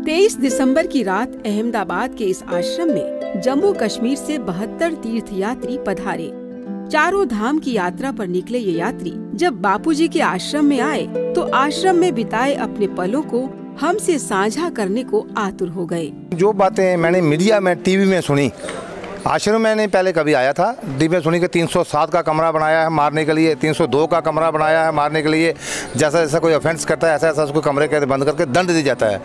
23 दिसंबर की रात अहमदाबाद के इस आश्रम में जम्मू कश्मीर से 72 तीर्थयात्री पधारे। चारों धाम की यात्रा पर निकले ये यात्री जब बापूजी के आश्रम में आए तो आश्रम में बिताए अपने पलों को हमसे साझा करने को आतुर हो गए। जो बातें मैंने मीडिया में टीवी में सुनी, आश्रम मैंने पहले कभी आया था, टीवी में सुनी कि 307 का कमरा बनाया है मारने के लिए, 302 का कमरा बनाया है मारने के लिए, जैसा जैसा कोई ऑफेंस करता है ऐसा ऐसा उसको कमरे के बंद करके दंड दिया जाता है।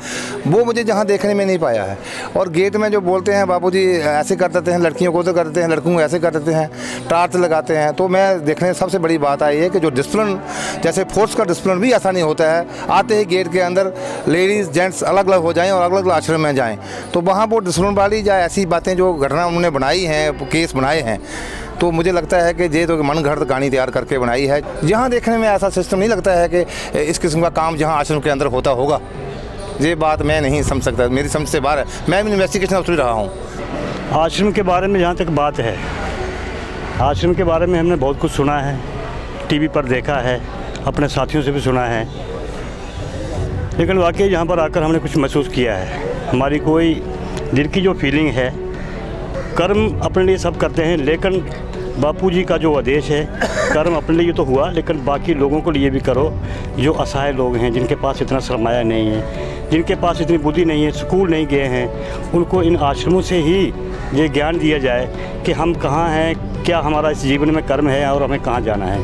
वो मुझे जहाँ देखने में नहीं पाया है। और गेट में जो बोलते हैं बापूजी ऐसे कर देते हैं, लड़कियों को तो कर देते हैं, लड़कों को ऐसे कर देते हैं, टार्च लगाते हैं, तो मैं देखने सबसे बड़ी बात आई है कि जो डिसिप्लिन, जैसे फोर्स का डिसिप्लिन भी ऐसा नहीं होता है। आते ही गेट के अंदर लेडीज़ जेंट्स अलग अलग हो जाएँ और अलग अलग आश्रम में जाएँ, तो वहाँ वो डिसिप्लिन वाली या ऐसी बातें जो घटना उन्होंने बनाई हैं, केस बनाए हैं, तो मुझे लगता है कि ये तो मन घड़त कहानी तैयार करके बनाई है। यहाँ देखने में ऐसा सिस्टम नहीं लगता है कि इस किस्म का काम जहाँ आश्रम के अंदर होता होगा। ये बात मैं नहीं समझ सकता, मेरी समझ से बाहर है। मैं भी इन्वेस्टिगेशन ऑफिसर रहा हूँ। आश्रम के बारे में जहाँ तक बात है, आश्रम के बारे में हमने बहुत कुछ सुना है, टीवी पर देखा है, अपने साथियों से भी सुना है, लेकिन वाकई यहाँ पर आकर हमने कुछ महसूस किया है। हमारी कोई दिल की जो फीलिंग है, कर्म अपने लिए सब करते हैं, लेकिन बापूजी का जो आदेश है, कर्म अपने लिए तो हुआ, लेकिन बाकी लोगों के लिए भी करो। जो असहाय लोग हैं, जिनके पास इतना सरमाया नहीं है, जिनके पास इतनी बुद्धि नहीं है, स्कूल नहीं गए हैं, उनको इन आश्रमों से ही ये ज्ञान दिया जाए कि हम कहाँ हैं, क्या हमारा इस जीवन में कर्म है और हमें कहाँ जाना है।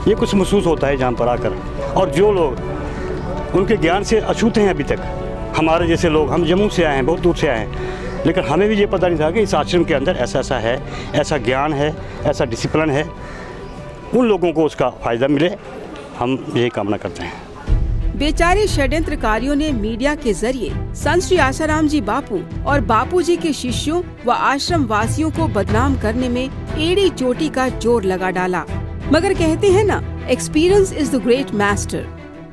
ये कुछ महसूस होता है जहाँ पर आकर। और जो लोग उनके ज्ञान से अछूत हैं अभी तक, हमारे जैसे लोग, हम जम्मू से आए हैं, बहुत दूर से आए हैं, लेकिन हमें भी ये पता नहीं था कि इस आश्रम के अंदर ऐसा ऐसा है, ऐसा ज्ञान है, ऐसा डिसिप्लिन है। उन लोगों को उसका फ़ायदा मिले, हम यही कामना करते हैं। बेचारे षड्यंत्रकारियों ने मीडिया के जरिए संत श्री आसाराम जी बापू और बापूजी के शिष्यों व आश्रम वासियों को बदनाम करने में एड़ी चोटी का जोर लगा डाला। मगर कहते हैं ना, experience is the great master.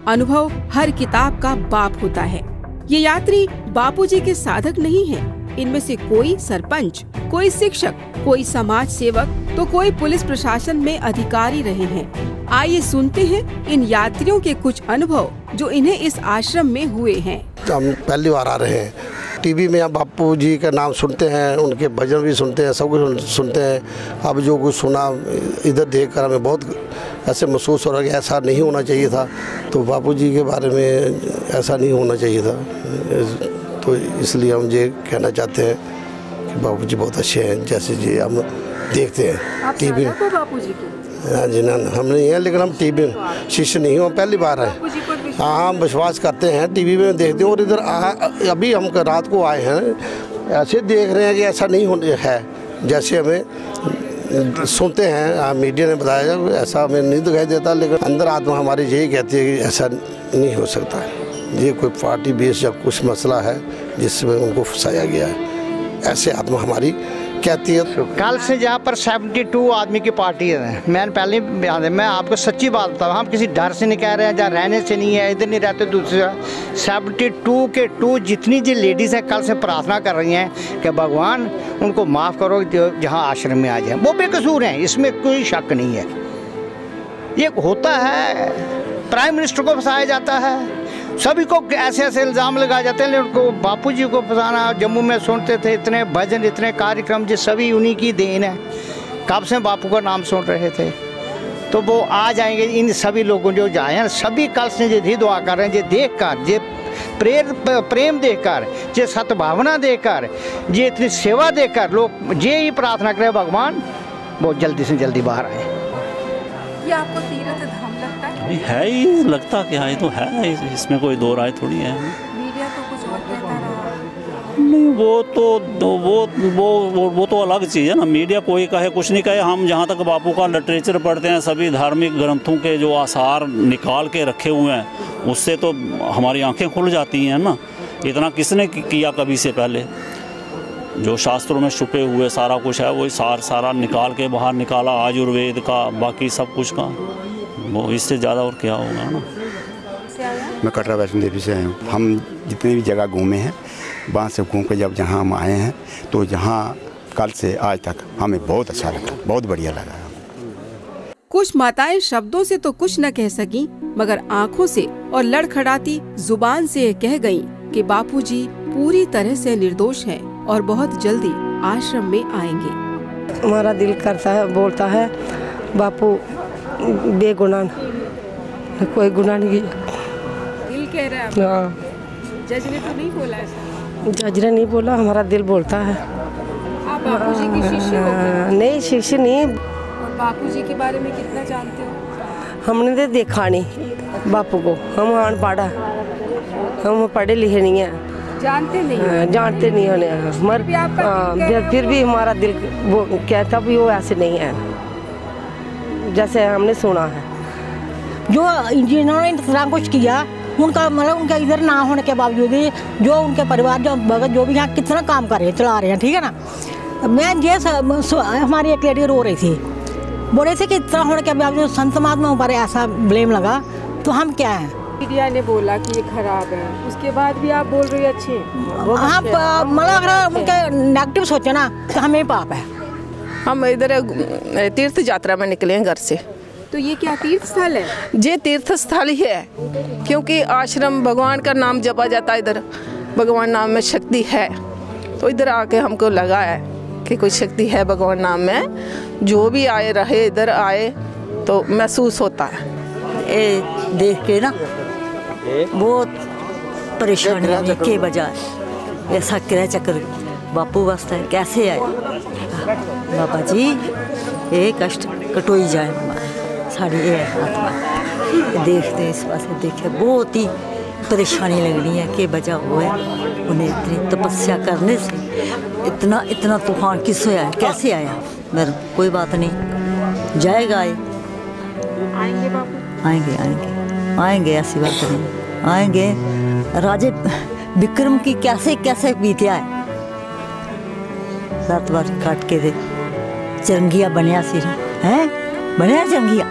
अनुभव हर किताब का बाप होता है। ये यात्री बापूजी के साधक नहीं हैं। इनमें से कोई सरपंच, कोई शिक्षक, कोई समाज सेवक, तो कोई पुलिस प्रशासन में अधिकारी रहे हैं। आइए सुनते हैं इन यात्रियों के कुछ अनुभव जो इन्हें इस आश्रम में हुए हैं। हम पहली बार आ रहे हैं, टीवी में हम बापूजी का नाम सुनते हैं, उनके भजन भी सुनते हैं, सब कुछ सुनते हैं। अब जो कुछ सुना इधर देखकर हमें बहुत ऐसे महसूस हो रहा है कि ऐसा नहीं होना चाहिए था। तो बापूजी के बारे में ऐसा नहीं होना चाहिए था, तो इसलिए हम ये कहना चाहते हैं कि बापूजी बहुत अच्छे हैं, जैसे जी हम देखते हैं टीवी में। बापूजी की? हाँ जी, ना हम नहीं हैं, लेकिन हम टीवी शिष्य नहीं हो, पहली बार है। हाँ, हम विश्वास करते हैं, टीवी में देखते हैं। और इधर अभी हम रात को आए हैं, ऐसे देख रहे हैं कि ऐसा नहीं होने है, जैसे हमें सुनते हैं मीडिया ने बताया, ऐसा हमें नहीं दिखाई देता, लेकिन अंदर आत्मा हमारी यही कहती है कि ऐसा नहीं हो सकता है। ये कोई पार्टी बेस या कुछ मसला है जिसमें उनको फंसाया गया है, ऐसे आत्मा हमारी कहती है। कल से जहाँ पर 72 आदमी की पार्टी है, मैंने पहले ही बयान दिया, मैं आपको सच्ची बात बताऊँ, हम किसी डर से नहीं कह रहे हैं, जहाँ रहने से नहीं है, इधर नहीं रहते दूसरे। 72 के 2 जितनी जी लेडीज़ हैं कल से प्रार्थना कर रही हैं कि भगवान उनको माफ़ करो, जहाँ आश्रम में आ जाए। वो बेकसूर हैं, इसमें कोई शक नहीं है। ये होता है, प्राइम मिनिस्टर को फंसाया जाता है, सभी को ऐसे ऐसे इल्ज़ाम लगाए जाते हैं, लेकिन उनको बापूजी को फंसाना। जम्मू में सुनते थे इतने भजन, इतने कार्यक्रम, जो सभी उन्हीं की देन है। कब से बापू का नाम सुन रहे थे, तो वो आ जाएंगे। इन सभी लोगों जो जाए हैं, सभी कल से ये दुआ कर रहे हैं, ये देख कर, ये प्रेम देकर, ये सद्भावना देकर, ये इतनी सेवा देकर, लोग ये ही प्रार्थना करें भगवान बहुत जल्दी से जल्दी बाहर आए। ये आपको तीर्थ धाम लगता है? है ही, लगता क्या है, तो है, इसमें कोई दो राय थोड़ी है। मीडिया तो कुछ और कहता रहा। नहीं, वो तो अलग चीज़ है ना। मीडिया कोई कहे कुछ नहीं कहे, हम जहाँ तक बापू का लिटरेचर पढ़ते हैं, सभी धार्मिक ग्रंथों के जो आसार निकाल के रखे हुए हैं, उससे तो हमारी आंखें खुल जाती हैं ना। इतना किसने किया कभी से पहले? जो शास्त्रों में छुपे हुए सारा कुछ है, वही सारा निकाल के बाहर निकाला, आयुर्वेद का, बाकी सब कुछ का। वो इससे ज़्यादा और क्या होगा ना। मैं कटरा वैष्णो देवी से आया हूँ। हम जितनी भी जगह घूमे हैं, वहाँ से घूम के जब जहाँ हम आए हैं, तो जहाँ कल से आज तक हमें बहुत अच्छा लगा, बहुत बढ़िया लगा। कुछ माताएं शब्दों से तो कुछ न कह सकी, मगर आँखों से और लड़खड़ाती जुबान से कह गयीं कि बापूजी पूरी तरह से निर्दोष हैं और बहुत जल्दी आश्रम में आएंगे। हमारा दिल करता है, बोलता है बापू बेगुनाह, कोई गुनाह नहीं किया। दिल कह रहा है। हाँ, जज ने तो नहीं बोला ऐसा? जज ने नहीं बोला, हमारा दिल बोलता है। आप बापूजी की शिष्य हो क्या? नहीं, शिष्य नहीं। और बापूजी के बारे में कितना जानते हो? हमने तो देखा नहीं बापू को, हम अनपढ़ है, हम पढ़े लिखे नहीं हैं, जानते नहीं। जानते नहीं होने मर। फिर भी हमारा दिल वो कहता भी वो ऐसे नहीं है जैसे हमने सुना है। जो जिन्होंने इंतजाम कुछ किया उनका मतलब उनका इधर ना होने के बावजूद जो उनके परिवार जो भी यहाँ कितना काम कर रहे हैं, चला रहे हैं, ठीक है ना। मैं ये हमारी एक लेडी रो रही थी, बोल रहे थे कि इतना होने के बावजूद संत समाज में ऊपर ऐसा ब्लेम लगा, तो हम क्या हैं। मीडिया ने बोला कि ये खराब है, उसके बाद भी आप बोल रही है अच्छे। हाँ, मतलब अगर उनके नेगेटिव सोचे ना तो हमें पाप है। हम इधर तीर्थ यात्रा में निकले हैं घर से। तो ये क्या तीर्थ स्थल है? ये तीर्थ स्थल ही है, क्योंकि आश्रम भगवान का नाम जपा जाता है, इधर भगवान नाम में शक्ति है। तो इधर आके हमको लगा है कि कोई शक्ति है भगवान नाम में, जो भी आए रहे इधर आए तो महसूस होता है। ये देख के ना बहुत परेशानी है के बजाय ऐसा किराया चक्कर बापू वास्ते है, कैसे आए बाबा जी, ये कष्ट कटोई जाए साड़ी ये आत्मा। देखते इस पास देखे बहुत ही परेशानी लगनी है कि बचा हुआ है उन्हें इतनी तपस्या करने से इतना तूफान किस आया, कैसे आया। मगर कोई बात नहीं, जाएगा आएंगे बापू, आएंगे ऐसी बात नहीं, आएंगे। राजे विक्रम की कैसे बीतिया है, रात बार काट के दे चरंगिया बनया सिर है, बनया चरंगिया,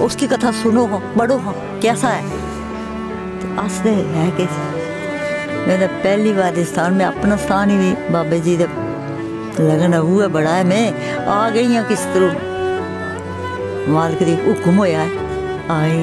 उसकी कथा सुनो हो, पढ़ो हो, कैसा है। तो आस्ते है कैसे। मैंने पहली बार इस स्थान में अपना स्थान ही नहीं, बाबे जी ने लगन हुआ बड़ा है, मैं आ गई हूँ किस तरह मालिक दी हुक्म होया है, आए